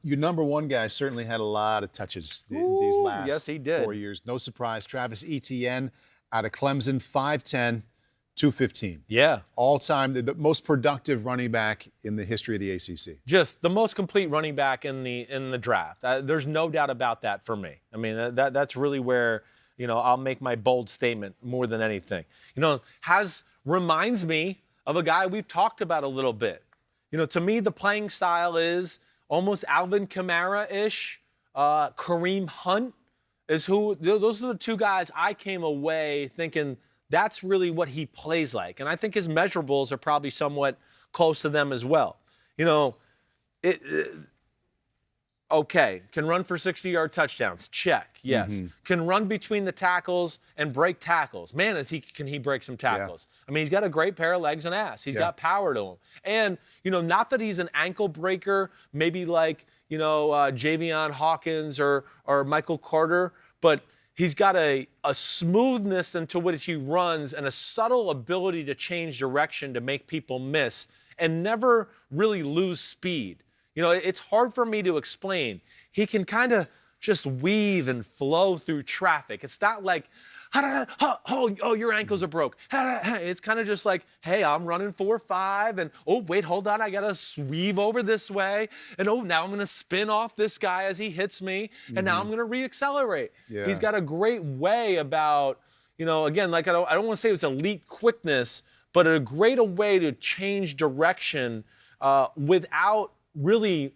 Your number one guy certainly had a lot of touches in these last yes, he did. 4 years. No surprise. Travis Etienne out of Clemson, 5'10", 215. Yeah. All-time, the most productive running back in the history of the ACC. Just the most complete running back in the draft. There's no doubt about that for me. I mean, that's really where, I'll make my bold statement more than anything. Reminds me of a guy we've talked about a little bit. To me, the playing style is almost Alvin Kamara-ish. Kareem Hunt is who. Those are the two guys I came away thinking that's really what he plays like. And I think his measurables are probably somewhat close to them as well. Okay, can run for 60-yard touchdowns. Check, yes. Mm-hmm. Can run between the tackles and break tackles. Man, can he break some tackles. Yeah. I mean, he's got a great pair of legs and ass. He's got power to him. And, not that he's an ankle breaker, maybe like, Javion Hawkins or Michael Carter, but he's got a smoothness into which he runs and a subtle ability to change direction to make people miss and never really lose speed. It's hard for me to explain. He can kind of just weave and flow through traffic. It's not like, oh, your ankles are broke. It's kind of just like, hey, I'm running 4.5, and oh, wait, hold on, I got to weave over this way, and oh, now I'm going to spin off this guy as he hits me, and now I'm going to reaccelerate. Yeah. He's got a great way about, again, like I don't want to say it's elite quickness, but a great way to change direction without really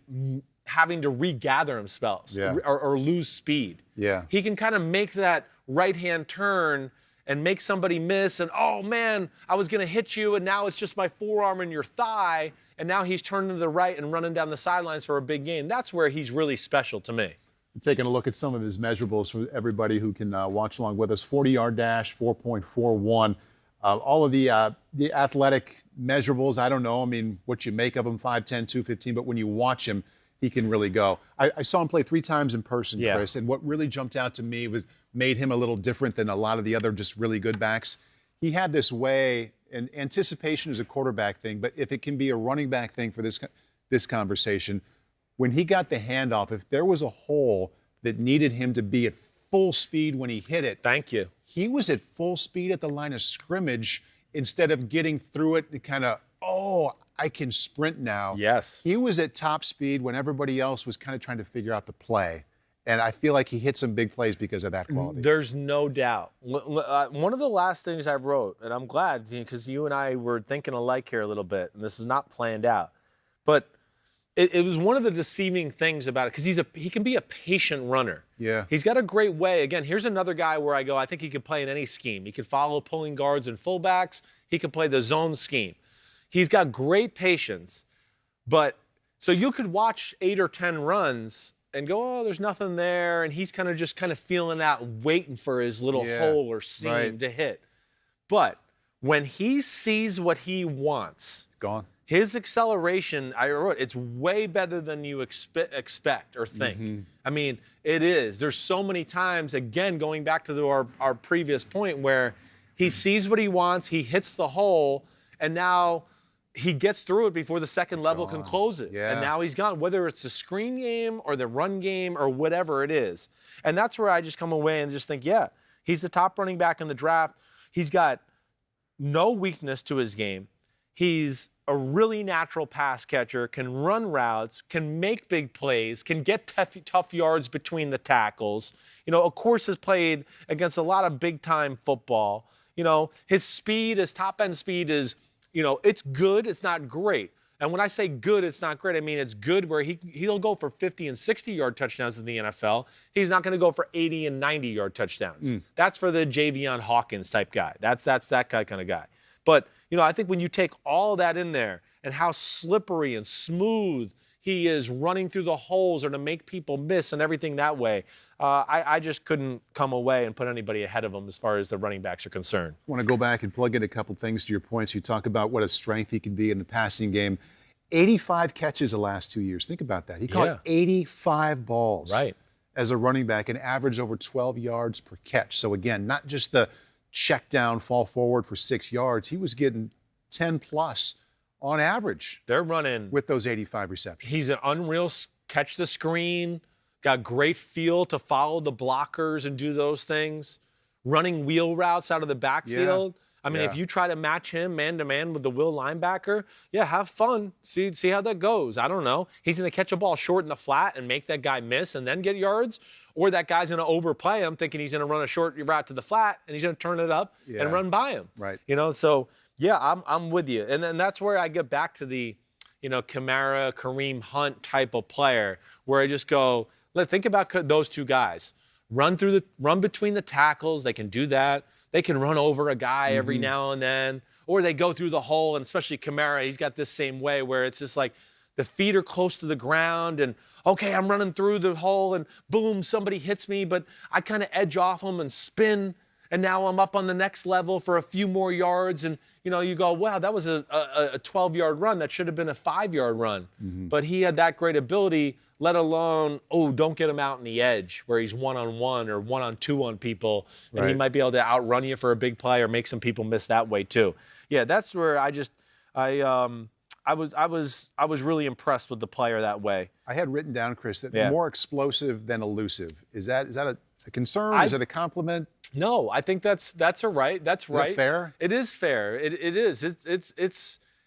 having to regather himself or lose speed. Yeah. He can kind of make that right-hand turn and make somebody miss, and oh man, I was going to hit you, and now it's just my forearm and your thigh, and now he's turning to the right and running down the sidelines for a big gain. That's where he's really special to me. Taking a look at some of his measurables for everybody who can watch along with us. 40-yard dash, 4.41. All of the athletic measurables, I don't know. I mean, what you make of him, 5'10", 215, but when you watch him, he can really go. I saw him play 3 times in person, Chris, and what really jumped out to me made him a little different than a lot of the other just really good backs. He had this way, and anticipation is a quarterback thing, but if it can be a running back thing for this conversation, when he got the handoff, if there was a hole that needed him to be at full speed when he hit it. Thank you. He was at full speed at the line of scrimmage instead of getting through it and kind of, I can sprint now. Yes. He was at top speed when everybody else was kind of trying to figure out the play. And I feel like he hit some big plays because of that quality. There's no doubt. One of the last things I wrote, and I'm glad because you and I were thinking alike here a little bit, and this is not planned out, but it was one of the deceiving things about it because he can be a patient runner. Yeah. He's got a great way. Again, here's another guy where I go, I think he could play in any scheme. He could follow pulling guards and fullbacks. He could play the zone scheme. He's got great patience. But so you could watch 8 or 10 runs and go, oh, there's nothing there. And he's kind of feeling out, waiting for his little hole or seam to hit. But when he sees what he wants, gone. His acceleration, I wrote, it's way better than you expect or think. Mm-hmm. I mean, it is. There's so many times, again, going back to our previous point, where he sees what he wants, he hits the hole, and now he gets through it before the second level can close it. Yeah. And now he's gone, whether it's the screen game or the run game or whatever it is. And that's where I just come away and just think, yeah, he's the top running back in the draft. He's got no weakness to his game. He's a really natural pass catcher, can run routes, can make big plays, can get tough yards between the tackles. Of course, has played against a lot of big-time football. His speed, his top-end speed is, it's good, it's not great. And when I say good, it's not great, I mean it's good where he'll go for 50 and 60-yard touchdowns in the NFL. He's not going to go for 80 and 90-yard touchdowns. That's for the Javion Hawkins type guy. That's that kind of guy. But, I think when you take all that in there and how slippery and smooth he is running through the holes or to make people miss and everything that way, I just couldn't come away and put anybody ahead of him as far as the running backs are concerned. I want to go back and plug in a couple things to your points. You talk about what a strength he can be in the passing game. 85 catches the last 2 years. Think about that. He caught 85 balls as a running back and averaged over 12 yards per catch. So, again, not just the check down, fall forward for 6 yards. He was getting 10 plus on average. They're running with those 85 receptions. He's an unreal catch the screen, got great feel to follow the blockers and do those things, running wheel routes out of the backfield. I mean, if you try to match him man-to-man with the will linebacker, have fun. See how that goes. I don't know. He's going to catch a ball short in the flat and make that guy miss and then get yards, or that guy's going to overplay him thinking he's going to run a short route to the flat, and he's going to turn it up and run by him. Right. So, I'm with you. And then that's where I get back to the, Kamara, Kareem Hunt type of player, where I just go, think about those two guys. Run between the tackles. They can do that. They can run over a guy every now and then, or they go through the hole, and especially Kamara, he's got this same way where it's just like the feet are close to the ground, and okay, I'm running through the hole, and boom, somebody hits me, but I kind of edge off them and spin, and now I'm up on the next level for a few more yards, and you go, wow, that was a 12-yard run. That should have been a 5-yard run. But he had that great ability, let alone, don't get him out in the edge where he's one-on-one or one-on-two on people, and he might be able to outrun you for a big play or make some people miss that way too. Yeah, that's where I was really impressed with the player that way. I had written down, Chris, that more explosive than elusive. Is that a concern? Is it a compliment? No, I think that's a right. That's right. Is that fair? It is fair. It is.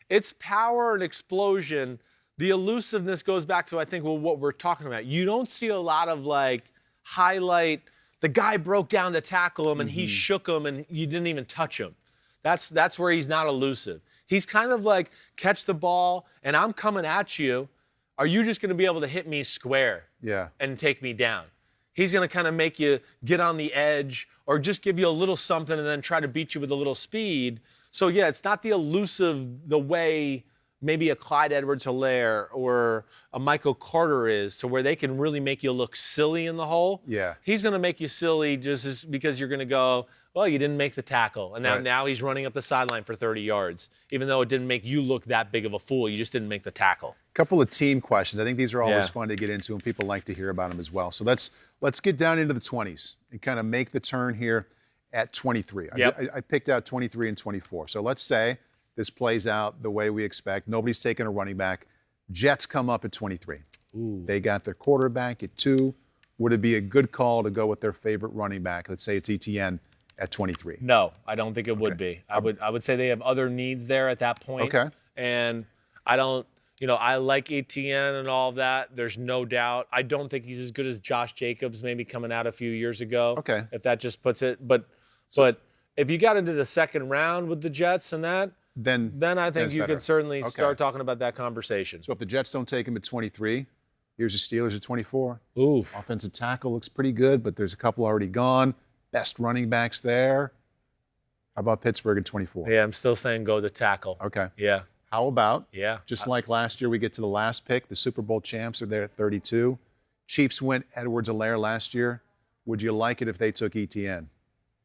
It's power and explosion. The elusiveness goes back to, I think, what we're talking about. You don't see a lot of highlight. The guy broke down to tackle him and he shook him and you didn't even touch him. That's where he's not elusive. He's kind of like, catch the ball and I'm coming at you. Are you just going to be able to hit me square? And take me down? He's going to kind of make you get on the edge or just give you a little something and then try to beat you with a little speed. So, it's not the elusive the way maybe a Clyde Edwards-Helaire or a Michael Carter is, to where they can really make you look silly in the hole. He's going to make you silly just because you're going to go, well, you didn't make the tackle. And now he's running up the sideline for 30 yards, even though it didn't make you look that big of a fool. You just didn't make the tackle. Couple of team questions. I think these are always fun to get into, and people like to hear about them as well. So let's get down into the 20s and kind of make the turn here at 23. I picked out 23 and 24. So let's say this plays out the way we expect. Nobody's taking a running back. Jets come up at 23. They got their quarterback at 2. Would it be a good call to go with their favorite running back? Let's say it's Etienne at 23. No, I don't think it would be. I would say they have other needs there at that point. And I don't, I like Etienne and all of that. There's no doubt. I don't think he's as good as Josh Jacobs maybe coming out a few years ago. If that just puts it. But if you got into the second round with the Jets and that, then I think you could certainly start talking about that conversation. So if the Jets don't take him at 23, here's the Steelers at 24. Oof. Offensive tackle looks pretty good, but there's a couple already gone. Best running backs there. How about Pittsburgh at 24? Yeah, I'm still saying go to tackle. Yeah. How about, Yeah. just like last year, we get to the last pick. The Super Bowl champs are there at 32. Chiefs went Edwards-Helaire last year. Would you like it if they took Etienne,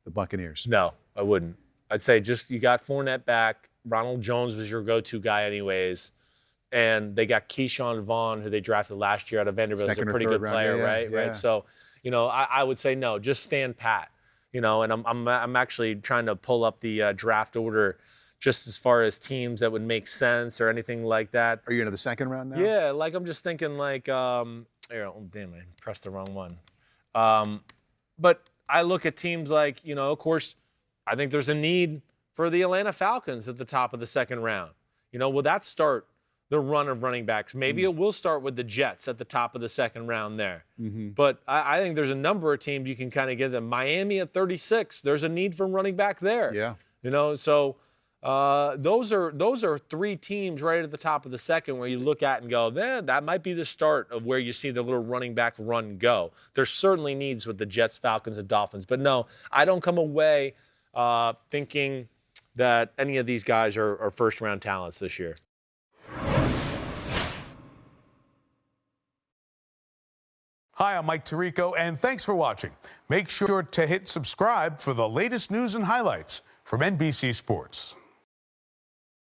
the Buccaneers? No, I wouldn't. I'd say you got Fournette back. Ronald Jones was your go-to guy anyways. And they got Keyshawn Vaughn, who they drafted last year out of Vanderbilt. He's a pretty good player, right? So, I would say no, just stand pat. And I'm actually trying to pull up the draft order just as far as teams that would make sense or anything like that. Are you into the second round now? Yeah, I'm just thinking damn, I pressed the wrong one. But I look at teams like, of course, I think there's a need for the Atlanta Falcons at the top of the second round. Will that start the run of running backs? Maybe it will start with the Jets at the top of the second round there. But I think there's a number of teams you can kind of give them. Miami at 36, there's a need for running back there. So those are 3 teams right at the top of the second where you look at and go, that might be the start of where you see the little running back run go. There's certainly needs with the Jets, Falcons, and Dolphins. But no, I don't come away thinking that any of these guys are first-round talents this year. Hi, I'm Mike Tirico, and thanks for watching. Make sure to hit subscribe for the latest news and highlights from NBC Sports.